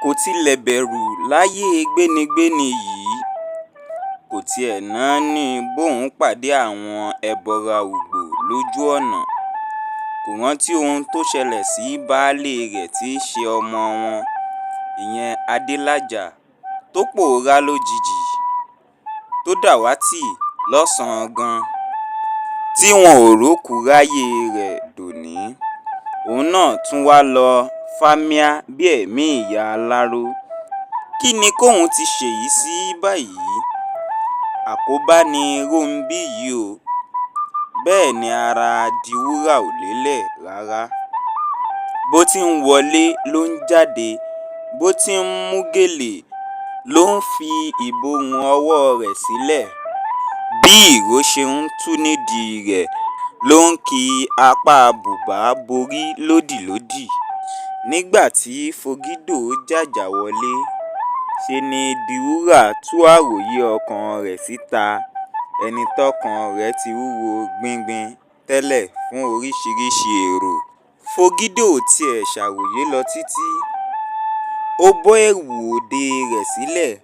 kò tilẹ̀ bẹ̀rù láyé gbénigbéni yìí, kò tiẹ̀ náání bóun pàdé àwọn ẹbọra Ùgbò lójú ọ̀nà. Kò rántí ohun tó ṣẹlẹ̀ sí baálé rẹ̀ tí í ṣe ọmọ wọn, ìyẹn Adélájà, tó pòórá lójijì, tó dàwátì lọ́sàn-án gan, tí wọn ò rókú ráyé rẹ̀ dòní. Òun náà tún wá lọ fámíà bí ẹ̀mí ìyá aláró. Kí ni kóun ti ṣèyí sí báyìí? Àkóbá ni Rónbí yìí o. Bẹ́ẹ̀ ni ara Diwúrà ò lélẹ̀ rárá. Bó ti ń wọlé ló ń jáde, bó ti ń mú gèlè ló ń fi ìborùn ọwọ́ rẹ̀ sílẹ̀. Bí ìró ṣe ń tú nídìí rẹ̀ ló ń ki apá bùbá borí lódìlódì. Nígbà tí Fọgídò jàjà wọlé, ṣe ni Diwúrà tú àròyé ọkàn rẹ̀ síta, ẹni tọ́kàn rẹ̀ ti wúwo gbingbin tẹ́lẹ̀ fún oríṣiríṣi èrò. Fọgídò ò tiẹ̀ ṣàròyé lọ títí. Ó bọ́ ẹ̀wù òde rẹ̀ sílẹ̀,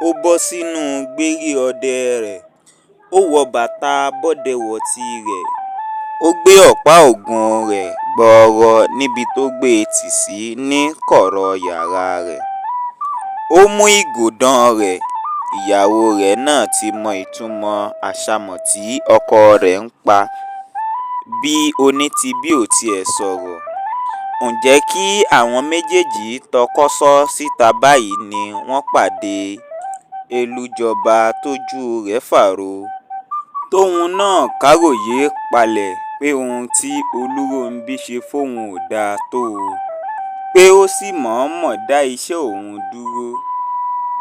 ó bọ́ sínú gbérí ọdẹ rẹ̀, ó wọ bàtà bọ́dẹwọ̀tí rẹ̀, ó gbé ọ̀pá ògùn rẹ̀ gbọọrọ níbi tó gbé e tì sí ní kọ̀rọ̀ yàrá rẹ̀. Ó mú ìgòdán rẹ̀. Ìyàwó rẹ̀ náà ti mọ ìtumọ̀ àṣàmọ̀ tí ọkọ rẹ̀ ń pa. Bí onítìbí ò tiẹ̀ sọ̀rọ̀. Ǹjẹ́ kí àwọn méjèèjì tọkọ́sọ́ síta báyìí ni wọ́n pàdé Elújọba tójú rẹ̀ fàro, tóun náà káròyé palẹ̀ pé ohun tí Olúrónbí ṣe fóun ò dáa tó o, pé ó sì mọ̀ọ́mọ̀ dá iṣẹ́ òun dúró,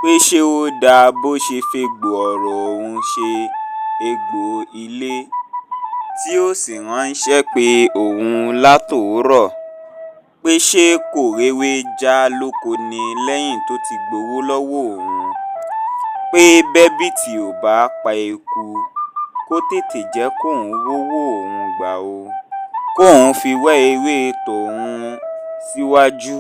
pé ṣé ó dáa bó ṣe fegbò ọ̀rọ̀ òun ṣe egbò ilé, tí ó sì ránṣẹ́ pé òun látòórọ̀, pé ṣé kò réwé já lóko ni lẹ́yìn tó ti gbowó lọ́wọ́ òun, pé bẹ́bìtì ò bá pa eku, kó tètè jẹ́ kóun rówó òun gbà o, kóun fi wá ewé tòun síwájú.